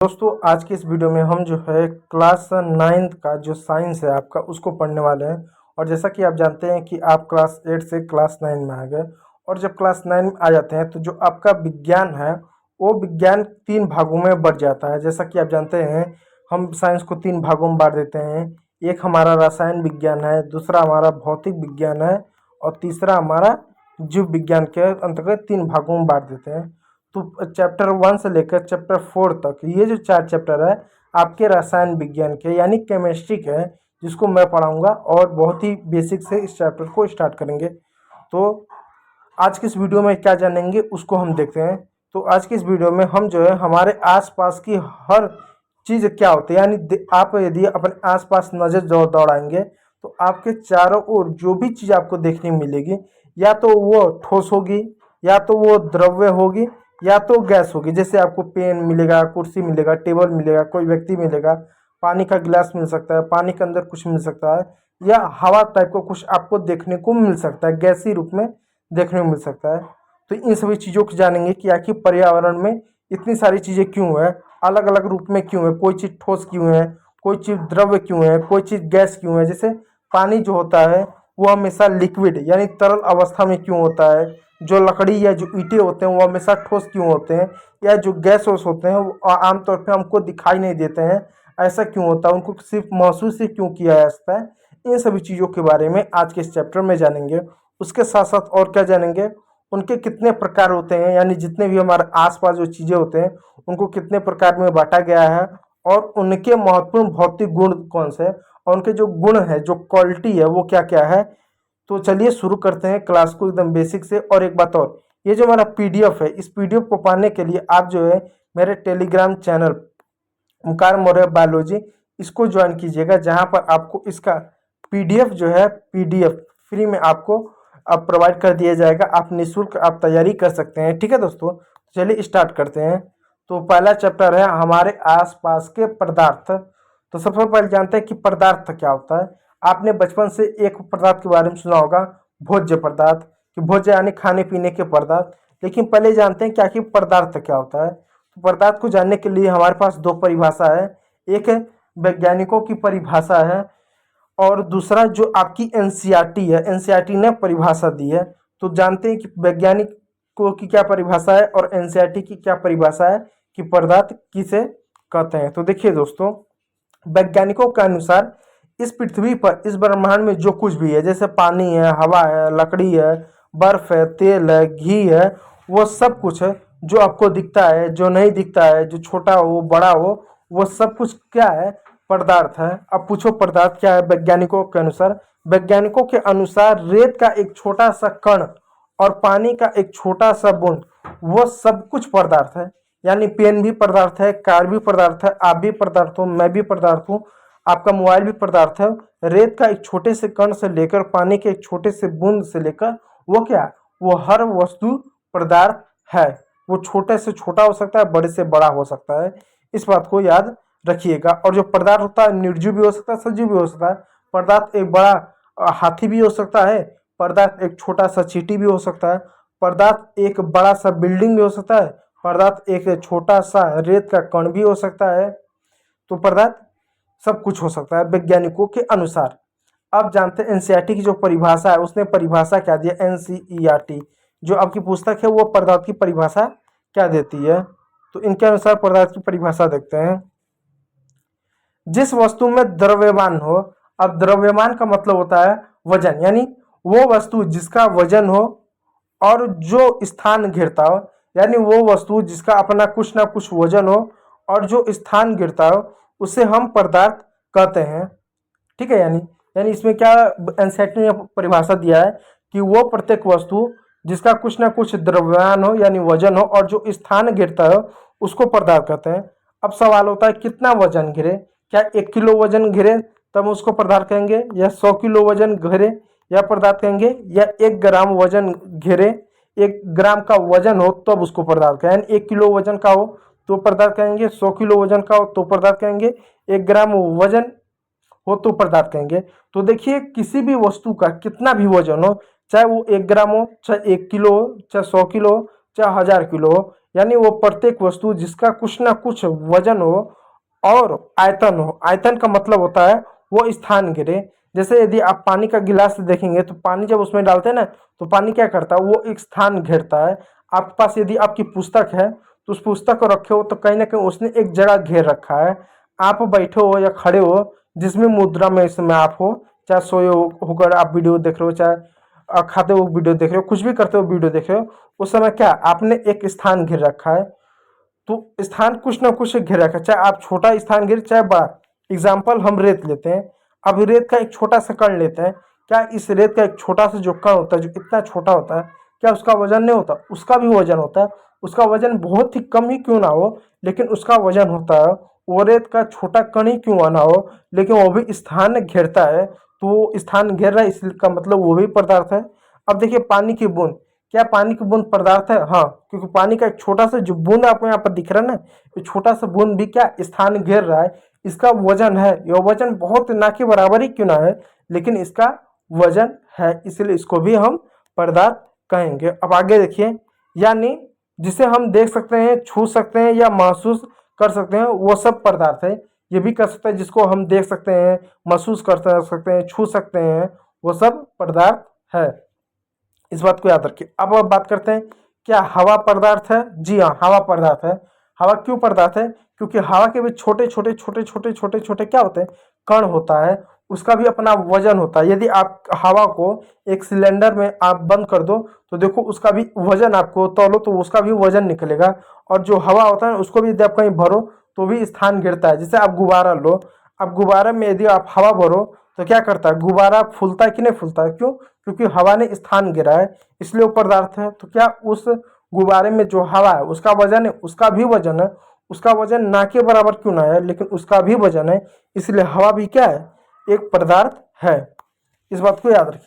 दोस्तों आज की इस वीडियो में हम जो है क्लास 9th का जो साइंस है आपका उसको पढ़ने वाले हैं। और जैसा कि आप जानते हैं कि आप क्लास 8 से क्लास 9 में आ गए और जब क्लास 9 में आ जाते हैं तो जो आपका विज्ञान है वो विज्ञान 3 भागों में बढ़ जाता है। जैसा कि आप जानते हैं हम साइंस को 3 भागों में बांट देते हैं। एक हमारा रसायन विज्ञान है, दूसरा हमारा भौतिक विज्ञान है और तीसरा हमारा जीव विज्ञान के अंतर्गत 3 भागों में बांट देते हैं। तो चैप्टर 1 से लेकर चैप्टर 4 तक ये जो 4 चैप्टर है आपके रसायन विज्ञान के यानी केमिस्ट्री के हैं, जिसको मैं पढ़ाऊंगा और बहुत ही बेसिक से इस चैप्टर को स्टार्ट करेंगे। तो आज की इस वीडियो में क्या जानेंगे उसको हम देखते हैं। तो आज की इस वीडियो में हम जो है हमारे आसपास की हर चीज़ क्या होती है, यानी आप यदि अपने आसपास नज़र दौड़ाएंगे तो आपके चारों ओर जो भी चीज़ आपको देखने मिलेगी या तो वो ठोस होगी, या तो वो द्रव्य होगी, या तो गैस होगी। जैसे आपको पेन मिलेगा, कुर्सी मिलेगा, टेबल मिलेगा, कोई व्यक्ति मिलेगा, पानी का गिलास मिल सकता है, पानी के अंदर कुछ मिल सकता है, या हवा टाइप का कुछ आपको देखने को मिल सकता है, गैसीय रूप में देखने को मिल सकता है। तो इन सभी चीज़ों को जानेंगे कि आखिर पर्यावरण में इतनी सारी चीज़ें क्यों है, अलग अलग रूप में क्यों है, कोई चीज़ ठोस क्यों है, कोई चीज़ द्रव्य क्यों है, कोई चीज़ गैस क्यों है। जैसे पानी जो होता है वो हमेशा लिक्विड यानी तरल अवस्था में क्यों होता है, जो लकड़ी या जो ईंटें होते हैं वो हमेशा ठोस क्यों होते हैं, या जो गैस वैस होते हैं वो आमतौर पे हमको दिखाई नहीं देते हैं, ऐसा क्यों होता है, उनको सिर्फ महसूस ही क्यों किया जाता है। इन सभी चीज़ों के बारे में आज के इस चैप्टर में जानेंगे। उसके साथ साथ और क्या जानेंगे, उनके कितने प्रकार होते हैं, यानी जितने भी हमारे आसपास जो चीज़ें होते हैं उनको कितने प्रकार में बांटा गया है और उनके महत्वपूर्ण भौतिक गुण कौन से हैं और उनके जो गुण है, जो क्वालिटी है वो क्या क्या है। तो चलिए शुरू करते हैं क्लास को एकदम बेसिक से। और एक बात और, ये जो हमारा पीडीएफ है, इस पीडीएफ को पाने के लिए आप जो है मेरे टेलीग्राम चैनल ओंकार मौर्य बायोलॉजी इसको ज्वाइन कीजिएगा, जहां पर आपको इसका पीडीएफ जो है पीडीएफ फ्री में आपको अब प्रोवाइड कर दिया जाएगा। आप निःशुल्क आप तैयारी कर सकते हैं। ठीक है दोस्तों, चलिए स्टार्ट करते हैं। तो पहला चैप्टर है हमारे आसपास के पदार्थ। तो सबसे पहले जानते हैं कि पदार्थ क्या होता है। आपने बचपन से एक पदार्थ के बारे में सुना होगा, भोज्य पदार्थ, कि भोज्य यानी खाने पीने के पदार्थ। लेकिन पहले जानते हैं कि आखिर पदार्थ क्या होता है। तो पदार्थ को जानने के लिए हमारे पास दो परिभाषा है। एक है वैज्ञानिकों की परिभाषा है और दूसरा जो आपकी एनसीईआरटी है, एनसीईआरटी ने परिभाषा दी है। तो जानते हैं कि वैज्ञानिकों की क्या परिभाषा है और एनसीईआरटी की क्या परिभाषा है कि पदार्थ किसे कहते हैं। तो देखिए दोस्तों, वैज्ञानिकों के अनुसार इस पृथ्वी पर, इस ब्रह्मांड में जो कुछ भी है, जैसे पानी है, हवा है, लकड़ी है, बर्फ है, तेल है, घी है, वो सब कुछ है जो आपको दिखता है, जो नहीं दिखता है, जो छोटा हो बड़ा हो, वो सब कुछ क्या है, पदार्थ है। अब पूछो पदार्थ क्या है वैज्ञानिकों के अनुसार। वैज्ञानिकों के अनुसार रेत का एक छोटा सा कण और पानी का एक छोटा सा बूंद वो सब कुछ पदार्थ है। यानी पेन भी पदार्थ है, कार भी पदार्थ है, आप भी पदार्थ हो, मैं भी पदार्थ हूँ, आपका मोबाइल भी पदार्थ है। रेत का एक छोटे से कण से लेकर पानी के एक छोटे से बूंद से लेकर वो क्या, वो हर वस्तु पदार्थ है। वो छोटे से छोटा हो सकता है, बड़े से बड़ा हो सकता है। इस बात को याद रखिएगा। और जो पदार्थ होता है निर्जीव भी हो सकता है, सजीव भी हो सकता है। पदार्थ एक बड़ा हाथी भी हो सकता है, पदार्थ एक छोटा सा चींटी भी हो सकता है, पदार्थ एक बड़ा सा बिल्डिंग भी हो सकता है, पदार्थ एक छोटा सा रेत का कण भी हो सकता है। तो पदार्थ सब कुछ हो सकता है वैज्ञानिकों के अनुसार। अब जानते हैं एनसीईआरटी की जो परिभाषा है, उसने परिभाषा क्या दिया। एनसीईआरटी जो आपकी पुस्तक है वो पदार्थ की परिभाषा क्या देती है। तो इनके अनुसार पदार्थ की परिभाषा देखते हैं। जिस वस्तु में द्रव्यमान हो, अब द्रव्यमान का मतलब होता है वजन, यानी वो वस्तु जिसका वजन हो और जो स्थान घेरता हो, यानी वो वस्तु जिसका अपना कुछ ना कुछ वजन हो और जो स्थान घेरता हो उसे हम पदार्थ कहते हैं। ठीक है, यानी यानी इसमें क्या एनसीईआरटी ने परिभाषा दिया है कि वो प्रत्येक वस्तु जिसका कुछ ना कुछ द्रव्यमान हो यानी वजन हो और जो स्थान घेरता हो उसको पदार्थ कहते हैं। अब सवाल होता है कितना वजन घिरे, क्या 1 किलो वजन घिरे तब उसको पदार्थ कहेंगे, या 100 किलो वजन घिरे या पदार्थ कहेंगे, या 1 ग्राम वजन घेरे, 1 ग्राम का वजन हो तब उसको पदार्थ कहेंगे। 1 किलो वजन का हो तो पदार्थ कहेंगे, 100 किलो वजन का हो तो पदार्थ कहेंगे, 1 ग्राम वजन हो तो पदार्थ कहेंगे। तो देखिए किसी भी वस्तु का कितना भी वजन हो, चाहे वो 1 ग्राम हो, चाहे 1 किलो हो, चाहे 100 किलो हो, चाहे 1000 किलो हो, यानी वो प्रत्येक वस्तु जिसका कुछ ना कुछ वजन हो और आयतन हो। आयतन का मतलब होता है वो स्थान घेरे। जैसे यदि आप पानी का गिलास देखेंगे तो पानी जब उसमें डालते हैं ना तो पानी क्या करता है, वो एक स्थान घेरता है। आपके पास यदि आपकी पुस्तक है तो उस पुस्तक को रखे हो तो कहीं ना कहीं उसने एक जगह घेर रखा है। आप बैठे हो या खड़े हो, जिसमें मुद्रा में इस समय आप हो, चाहे सोए होकर आप वीडियो देख रहे हो, चाहे खाते हो वीडियो देख रहे हो, कुछ भी करते हो वीडियो देख रहे हो, उस समय क्या आपने एक स्थान घेर रखा है। तो स्थान कुछ ना कुछ घेर रखा है, चाहे आप छोटा स्थान घेर चाहे बड़ा। एग्जाम्पल हम रेत लेते हैं। अब रेत का एक छोटा सा कण लेते हैं। क्या इस रेत का एक छोटा सा जो कण होता है, जो इतना छोटा होता है, क्या उसका वजन नहीं होता? उसका भी वजन होता है। उसका वजन बहुत ही कम ही क्यों ना हो, लेकिन उसका वजन होता है। वो रेत का छोटा कण ही क्यों ना हो, लेकिन वो भी स्थान घेरता है। तो वो स्थान घेर रहा है, इसका मतलब वो भी पदार्थ है। अब देखिए पानी की बूंद, क्या पानी की बूंद पदार्थ है? हाँ, क्योंकि पानी का एक छोटा सा जो बूंद आपको यहाँ पर दिख रहा है ना, ये छोटा सा बूंद भी क्या स्थान घेर रहा है। इसका वजन है, यह वजन बहुत ना के बराबर ही क्यों ना है, लेकिन इसका वजन है, इसलिए इसको भी हम पदार्थ कहेंगे। अब आगे देखिए, यानी जिसे हम देख सकते हैं, छू सकते हैं या महसूस कर सकते हैं, वो सब पदार्थ है। ये भी कर सकते हैं जिसको हम देख सकते हैं, महसूस कर सकते हैं, छू सकते हैं, वो सब पदार्थ है। इस बात को याद रखिए। अब बात करते हैं, क्या हवा पदार्थ है? जी हाँ, हवा पदार्थ है। हवा क्यों पदार्थ है? क्योंकि हवा के भी छोटे छोटे छोटे छोटे छोटे छोटे क्या होते हैं, कण होता है। उसका भी अपना वजन होता है। यदि आप हवा को एक सिलेंडर में आप बंद कर दो तो देखो उसका भी वजन, आपको तौलो तो उसका भी वजन निकलेगा। और जो हवा होता है उसको भी यदि आप कहीं भरो तो भी स्थान गिरता है। जैसे आप गुब्बारा लो, अब गुब्बारे में यदि आप हवा भरो तो क्या करता है, गुब्बारा फूलता है कि नहीं फूलता है? क्यों? क्योंकि हवा ने स्थान गिरा है, इसलिए वो पदार्थ है। तो क्या उस गुब्बारे में जो हवा है उसका वजन है? उसका भी वजन है। उसका वजन ना के बराबर क्यों ना है, लेकिन उसका भी वजन है, इसलिए हवा भी क्या है, एक पदार्थ है। इस बात को याद रखिए।